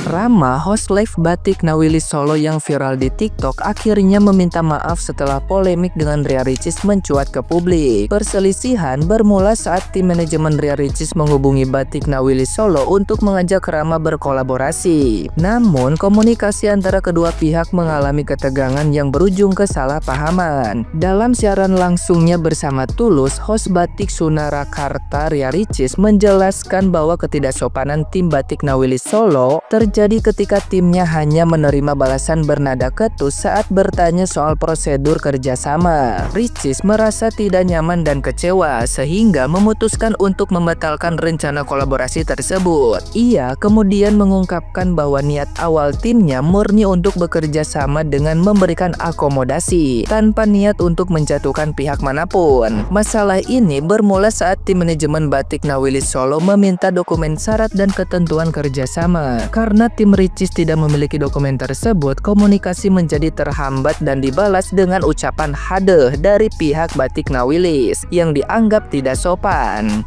Rama, host live Batik Nawilis Solo yang viral di TikTok, akhirnya meminta maaf setelah polemik dengan Ria Ricis mencuat ke publik. Perselisihan bermula saat tim manajemen Ria Ricis menghubungi Batik Nawilis Solo untuk mengajak Rama berkolaborasi. Namun, komunikasi antara kedua pihak mengalami ketegangan yang berujung kesalahpahaman. Dalam siaran langsungnya bersama Tulus, host Batik Sunarakarta Ria Ricis menjelaskan bahwa ketidaksopanan tim Batik Nawilis Solo terjadi ketika timnya hanya menerima balasan bernada ketus saat bertanya soal prosedur kerjasama. Ricis merasa tidak nyaman dan kecewa sehingga memutuskan untuk membatalkan rencana kolaborasi tersebut. Ia kemudian mengungkapkan bahwa niat awal timnya murni untuk bekerja sama dengan memberikan akomodasi tanpa niat untuk menjatuhkan pihak manapun. Masalah ini bermula saat tim manajemen Batik Nawilis Solo meminta dokumen syarat dan ketentuan kerjasama. Karena tim Ricis tidak memiliki dokumen tersebut, komunikasi menjadi terhambat dan dibalas dengan ucapan hadeh dari pihak Batik Nawilis yang dianggap tidak sopan.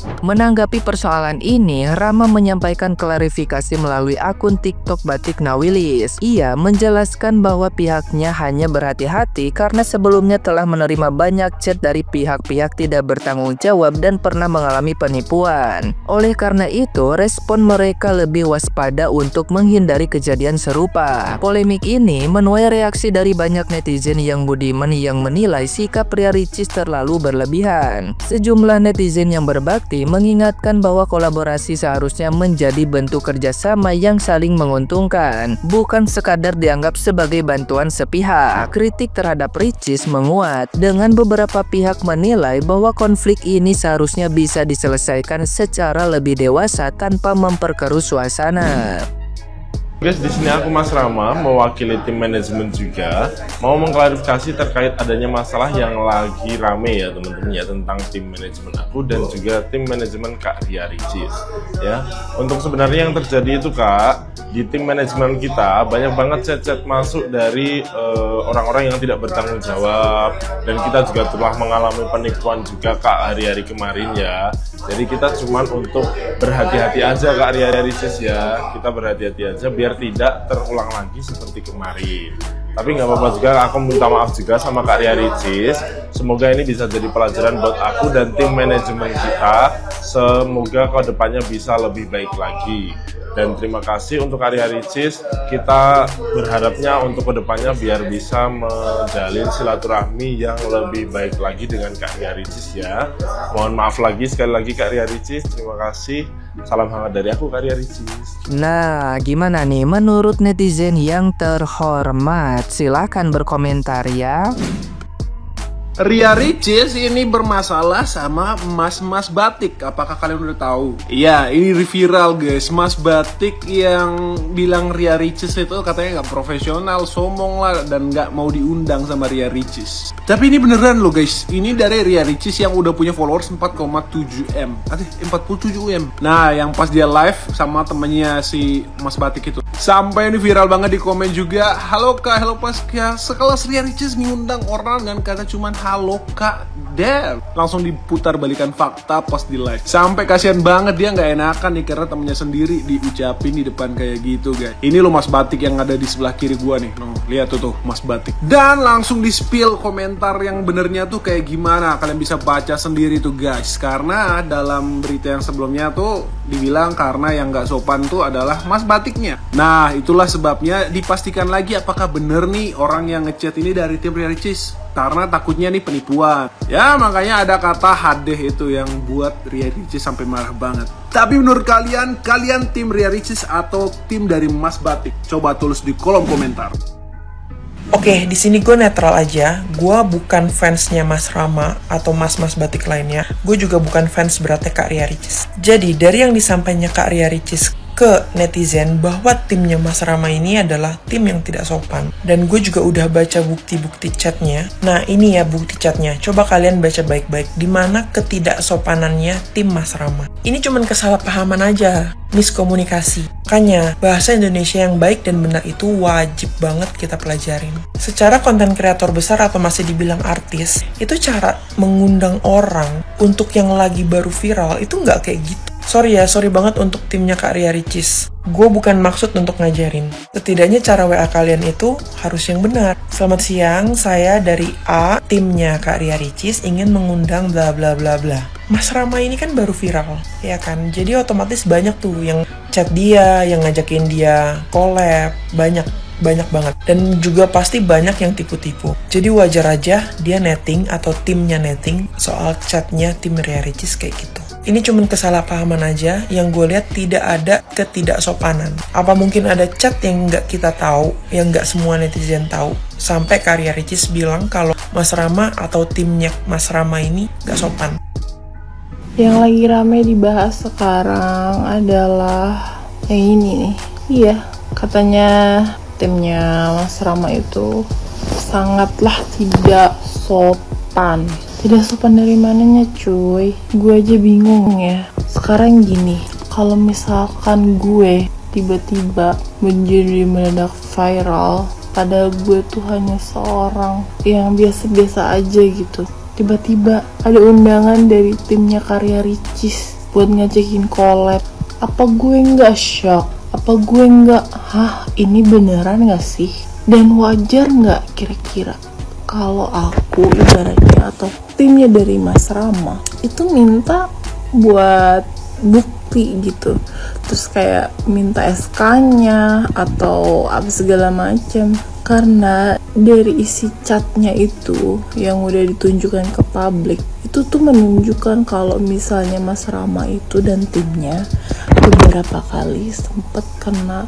Menanggapi persoalan ini, Rama menyampaikan klarifikasi melalui akun TikTok Batik Nawilis. Ia menjelaskan bahwa pihaknya hanya berhati-hati karena sebelumnya telah menerima banyak chat dari pihak-pihak tidak bertanggung jawab dan pernah mengalami penipuan. Oleh karena itu, respon mereka lebih waspada untuk menghindari kejadian serupa. Polemik ini menuai reaksi dari banyak netizen yang budiman yang menilai sikap Ria Ricis terlalu berlebihan. Sejumlah netizen yang berbakti mengingatkan bahwa kolaborasi seharusnya menjadi bentuk kerjasama yang saling menguntungkan, bukan sekadar dianggap sebagai bantuan sepihak. Kritik terhadap Ricis menguat dengan beberapa pihak menilai bahwa konflik ini seharusnya bisa diselesaikan secara lebih dewasa tanpa memperkeruh suasana. Guys, di sini aku Mas Rama mewakili tim manajemen juga mau mengklarifikasi terkait adanya masalah yang lagi rame ya teman-teman ya, tentang tim manajemen aku dan juga tim manajemen Kak Ria Ricis ya. Untuk sebenarnya yang terjadi itu Kak, di tim manajemen kita banyak banget chat-chat masuk dari orang-orang yang tidak bertanggung jawab, dan kita juga telah mengalami penipuan juga Kak hari-hari kemarin ya. Jadi kita cuman untuk berhati-hati aja Kak Ria Ricis ya, kita berhati-hati aja biar tidak terulang lagi seperti kemarin. Tapi nggak apa-apa juga, aku minta maaf juga sama Kak Ria Ricis. Semoga ini bisa jadi pelajaran buat aku dan tim manajemen kita. Semoga kedepannya bisa lebih baik lagi. Dan terima kasih untuk Kak Ria Ricis. Kita berharapnya untuk kedepannya biar bisa menjalin silaturahmi yang lebih baik lagi dengan Kak Ria Ricis ya. Mohon maaf lagi sekali lagi Kak Ria Ricis. Terima kasih. Salam hangat dari aku Kak Ria Ricis. Nah, gimana nih menurut netizen yang terhormat? Silahkan berkomentar ya. Ria Ricis ini bermasalah sama Mas Batik. Apakah kalian udah tahu? Iya, ini viral guys. Mas Batik yang bilang Ria Ricis itu katanya nggak profesional, sombong lah, dan nggak mau diundang sama Ria Ricis. Tapi ini beneran loh guys. Ini dari Ria Ricis yang udah punya followers 4,7M. 47M. Nah, yang pas dia live sama temennya si Mas Batik itu. Sampai ini viral banget di komen juga. Halo Kak, halo Pasca. Sekelas Ria Ricis ngundang orang dengan kata cuman halo Kak, damn. Langsung diputar balikan fakta pas di live. Sampai kasihan banget dia nggak enakan nih karena temennya sendiri diucapin di depan kayak gitu guys. Ini loh Mas Batik yang ada di sebelah kiri gua nih. Lihat tuh Mas Batik. Dan langsung di spill komentar yang benernya tuh kayak gimana. Kalian bisa baca sendiri tuh guys. Karena dalam berita yang sebelumnya tuh dibilang karena yang nggak sopan tuh adalah Mas Batiknya. Nah itulah sebabnya dipastikan lagi apakah bener nih orang yang ngechat ini dari tim Ria Ricis. Karena takutnya nih penipuan. Ya makanya ada kata hadeh itu yang buat Ria Ricis sampai marah banget. Tapi menurut kalian, tim Ria Ricis atau tim dari Mas Batik? Coba tulis di kolom komentar. Oke, di sini gue netral aja. Gue bukan fansnya Mas Rama atau Mas Batik lainnya. Gue juga bukan fans beratnya Kak Ria Ricis. Jadi dari yang disampaikannya Kak Ria Ricis ke netizen bahwa timnya Mas Rama ini adalah tim yang tidak sopan. Dan gue juga udah baca bukti-bukti chatnya. Nah ini ya bukti chatnya. Coba kalian baca baik-baik. Dimana ketidaksopanannya tim Mas Rama. Ini cuman kesalahpahaman aja. Miskomunikasi. Makanya bahasa Indonesia yang baik dan benar itu wajib banget kita pelajarin. Secara konten kreator besar atau masih dibilang artis, itu cara mengundang orang untuk yang lagi baru viral itu nggak kayak gitu. Sorry banget untuk timnya Kak Ria Ricis. Gue bukan maksud untuk ngajarin. Setidaknya cara WA kalian itu harus yang benar. Selamat siang, saya dari A, timnya Kak Ria Ricis ingin mengundang bla bla bla bla. Mas Rama ini kan baru viral, ya kan? Jadi otomatis banyak tuh yang chat dia, yang ngajakin dia collab, banyak banget. Dan juga pasti banyak yang tipu-tipu. Jadi wajar aja dia netting atau timnya netting soal chatnya tim Ria Ricis kayak gitu. Ini cuma kesalahpahaman aja, yang gue lihat tidak ada ketidaksopanan. Apa mungkin ada chat yang nggak kita tahu, yang nggak semua netizen tahu, sampai Kak Ria Ricis bilang kalau Mas Rama atau timnya Mas Rama ini nggak sopan. Yang lagi rame dibahas sekarang adalah yang ini nih. Iya, katanya timnya Mas Rama itu sangatlah tidak sopan. Tidak sopan dari mananya cuy? Gue aja bingung ya. Sekarang gini, kalau misalkan gue tiba-tiba menjadi mendadak viral, padahal gue tuh hanya seorang yang biasa-biasa aja gitu. Tiba-tiba ada undangan dari timnya Kak Ria Ricis buat ngajakin collab. Apa gue nggak shock? Apa gue nggak, ini beneran nggak sih? Dan wajar nggak kira-kira kalau aku ibaratnya atau timnya dari Mas Rama itu minta buat bukti gitu, terus kayak minta SK-nya atau apa segala macam, karena dari isi chatnya itu yang udah ditunjukkan ke publik itu tuh menunjukkan kalau misalnya Mas Rama itu dan timnya beberapa kali sempet kena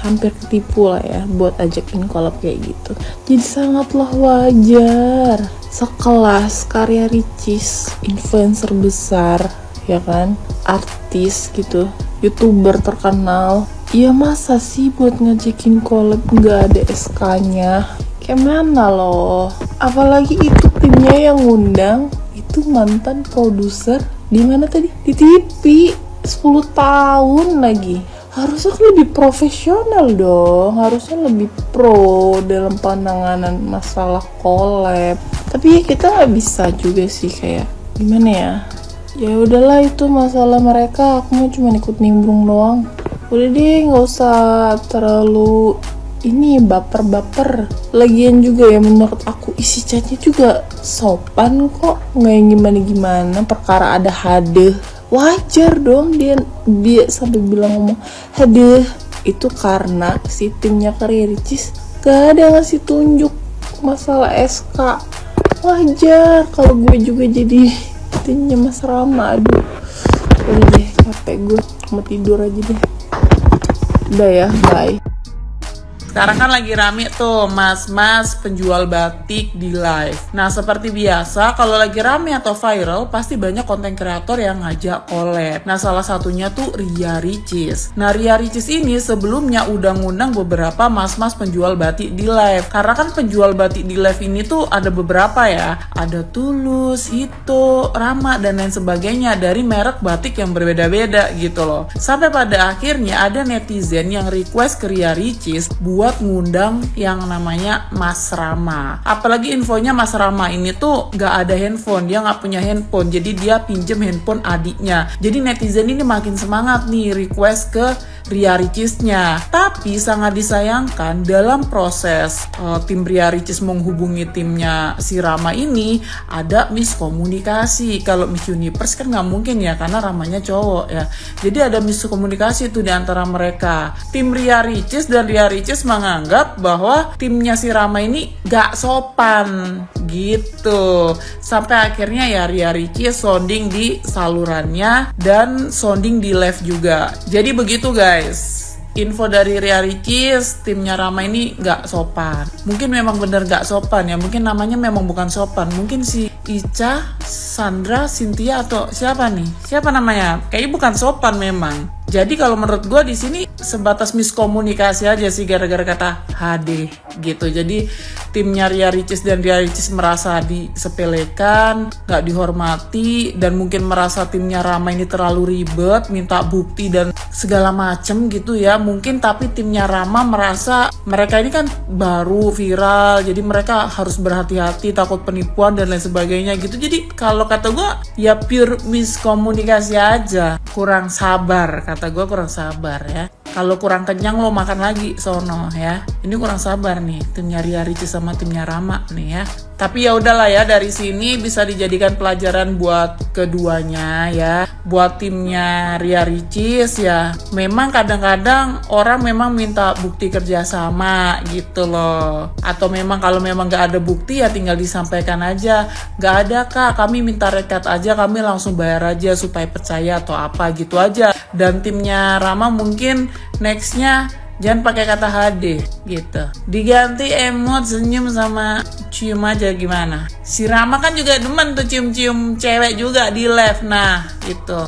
hampir ketipu lah ya buat ajakin collab kayak gitu. Jadi sangatlah wajar sekelas Kak Ria Ricis, influencer besar ya kan, artis gitu, YouTuber terkenal, ya masa sih buat ngajakin collab nggak ada SK-nya? Kayak mana loh? Apalagi itu timnya yang ngundang itu mantan produser di mana tadi? Di TV 10 tahun lagi. Harusnya kan lebih profesional dong, harusnya lebih pro dalam penanganan masalah collab. Tapi ya kita nggak bisa juga sih, kayak gimana ya? Ya udahlah, itu masalah mereka, aku mau cuma ikut nimbrung doang. Udah deh, nggak usah terlalu ini baper-baper. Lagian juga ya menurut aku isi chatnya juga sopan kok, nggak yang gimana-gimana. Perkara ada hadeh, wajar dong dia sampai bilang ngomong hadeh. Itu karena si timnya Kak Ria Ricis gak ada ngasih tunjuk masalah SK. Wajar kalau gue juga jadi timnya Mas Rama. Aduh, udah deh, capek gue, mau tidur aja deh. Udah ya, bye. Sekarang kan lagi rame tuh mas-mas penjual batik di live. Nah seperti biasa kalau lagi rame atau viral pasti banyak konten kreator yang ngajak collab. Nah salah satunya tuh Ria Ricis. Nah Ria Ricis ini sebelumnya udah ngundang beberapa mas-mas penjual batik di live. Karena kan penjual batik di live ini tuh ada beberapa ya. Ada Tulus, Hito, Rama dan lain sebagainya dari merek batik yang berbeda-beda gitu loh. Sampai pada akhirnya ada netizen yang request ke Ria Ricis buat ngundang yang namanya Mas Rama. Apalagi infonya Mas Rama ini tuh gak ada handphone, dia gak punya handphone, jadi dia pinjem handphone adiknya. Jadi netizen ini makin semangat nih request ke Ria Ricisnya. Tapi sangat disayangkan dalam proses tim Ria Ricis menghubungi timnya si Rama ini ada miskomunikasi. Kalau Miss Universe kan nggak mungkin ya karena Ramanya cowok ya. Jadi ada miskomunikasi tuh di antara mereka. Tim Ria Ricis dan Ria Ricis menganggap bahwa timnya si Rama ini gak sopan gitu. Sampai akhirnya ya Ria Ricis sounding di salurannya dan sounding di live juga. Jadi begitu guys, info dari Ria Ricis, timnya Rama ini gak sopan. Mungkin memang bener gak sopan ya, mungkin namanya memang bukan sopan. Mungkin si Ica, Sandra, Cynthia atau siapa nih? Siapa namanya? Kayaknya bukan sopan memang. Jadi kalau menurut gue di sini sebatas miskomunikasi aja sih gara-gara kata HD gitu. Jadi timnya Ria Ricis dan Ria Ricis merasa disepelekan, nggak dihormati, dan mungkin merasa timnya Rama ini terlalu ribet, minta bukti dan segala macem gitu ya. Mungkin tapi timnya Rama merasa mereka ini kan baru viral, jadi mereka harus berhati-hati, takut penipuan dan lain sebagainya gitu. Jadi kalau kata gue ya pure miskomunikasi aja, kurang sabar. Kata gue kurang sabar ya. Kalau kurang kenyang lo makan lagi sono ya. Ini kurang sabar nih timnya Ria Ricis sama timnya Rama nih ya. Tapi ya udahlah ya, dari sini bisa dijadikan pelajaran buat keduanya ya. Buat timnya Ria Ricis ya, memang kadang-kadang orang memang minta bukti kerjasama gitu loh. Atau memang kalau memang gak ada bukti ya tinggal disampaikan aja. Gak ada kak, kami minta rekat aja, kami langsung bayar aja supaya percaya atau apa gitu aja. Dan timnya Rama mungkin nextnya jangan pakai kata HD gitu, diganti emot senyum sama cium aja gimana. Si Rama kan juga demen tuh cium-cium cewek juga di live, nah gitu.